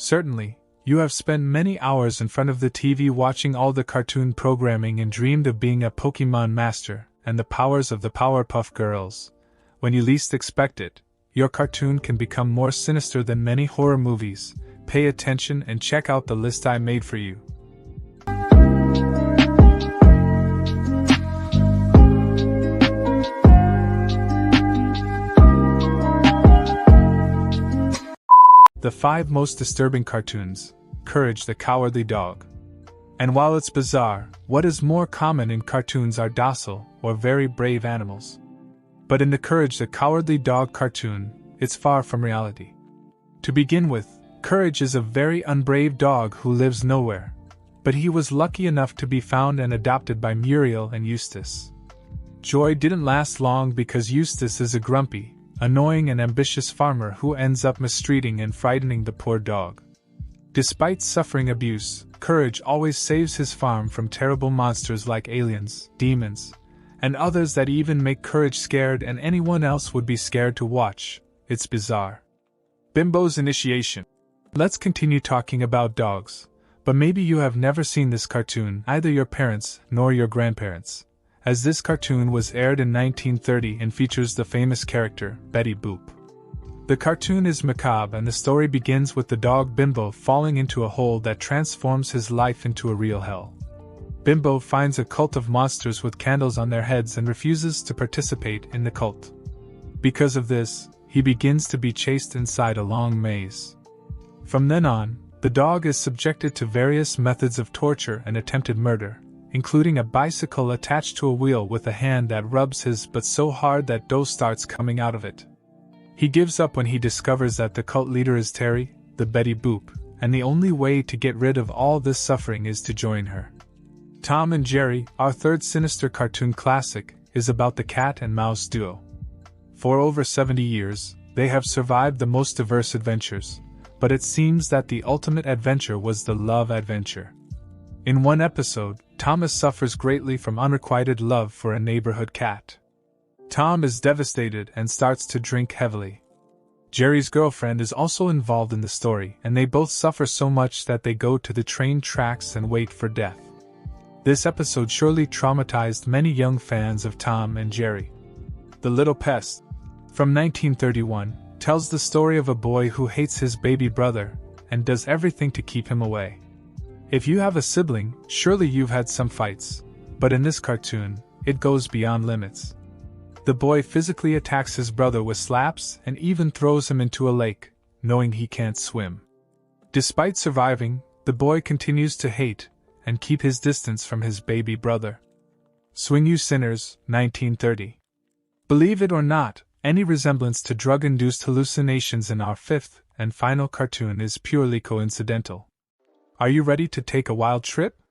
Certainly, you have spent many hours in front of the TV watching all the cartoon programming and dreamed of being a Pokemon master and the powers of the Powerpuff Girls. When you least expect it, your cartoon can become more sinister than many horror movies. Pay attention and check out the list I made for you. The 5 most disturbing cartoons. Courage the Cowardly Dog. And while it's bizarre, what is more common in cartoons are docile or very brave animals. But in the Courage the Cowardly Dog cartoon, it's far from reality. To begin with, Courage is a very unbrave dog who lives nowhere. But he was lucky enough to be found and adopted by Muriel and Eustace. Joy didn't last long because Eustace is a grumpy, annoying and ambitious farmer who ends up mistreating and frightening the poor dog. Despite suffering abuse, Courage always saves his farm from terrible monsters like aliens, demons, and others that even make Courage scared and anyone else would be scared to watch. It's bizarre. Bimbo's Initiation. Let's continue talking about dogs, but maybe you have never seen this cartoon, either your parents nor your grandparents, as this cartoon was aired in 1930 and features the famous character, Betty Boop. The cartoon is macabre and the story begins with the dog Bimbo falling into a hole that transforms his life into a real hell. Bimbo finds a cult of monsters with candles on their heads and refuses to participate in the cult. Because of this, he begins to be chased inside a long maze. From then on, the dog is subjected to various methods of torture and attempted murder, including a bicycle attached to a wheel with a hand that rubs his butt so hard that dough starts coming out of it. He gives up when he discovers that the cult leader is Terry, the Betty Boop, and the only way to get rid of all this suffering is to join her. Tom and Jerry, our third sinister cartoon classic, is about the cat and mouse duo. For over 70 years, they have survived the most diverse adventures, but it seems that the ultimate adventure was the love adventure. In one episode, Thomas suffers greatly from unrequited love for a neighborhood cat. Tom is devastated and starts to drink heavily. Jerry's girlfriend is also involved in the story, and they both suffer so much that they go to the train tracks and wait for death. This episode surely traumatized many young fans of Tom and Jerry. The Little Pest, from 1931, tells the story of a boy who hates his baby brother and does everything to keep him away. If you have a sibling, surely you've had some fights, but in this cartoon, it goes beyond limits. The boy physically attacks his brother with slaps and even throws him into a lake, knowing he can't swim. Despite surviving, the boy continues to hate and keep his distance from his baby brother. Swing You Sinners, 1930. Believe it or not, any resemblance to drug-induced hallucinations in our fifth and final cartoon is purely coincidental. Are you ready to take a wild trip?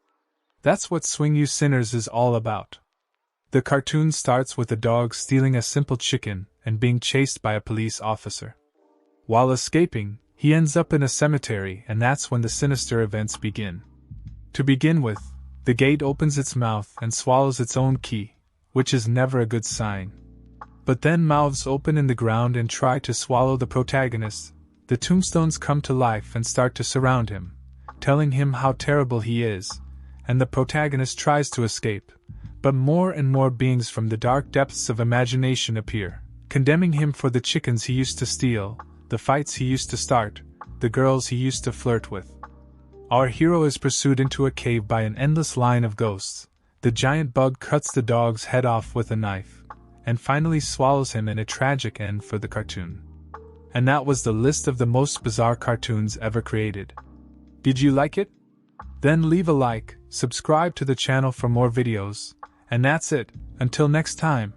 That's what Swing You Sinners is all about. The cartoon starts with a dog stealing a simple chicken and being chased by a police officer. While escaping, he ends up in a cemetery, and that's when the sinister events begin. To begin with, the gate opens its mouth and swallows its own key, which is never a good sign. But then mouths open in the ground and try to swallow the protagonist. The tombstones come to life and start to surround him, telling him how terrible he is, and the protagonist tries to escape, but more and more beings from the dark depths of imagination appear, condemning him for the chickens he used to steal, the fights he used to start, the girls he used to flirt with. Our hero is pursued into a cave by an endless line of ghosts. The giant bug cuts the dog's head off with a knife, and finally swallows him in a tragic end for the cartoon. And that was the list of the most bizarre cartoons ever created. Did you like it? Then leave a like, subscribe to the channel for more videos, and that's it. Until next time.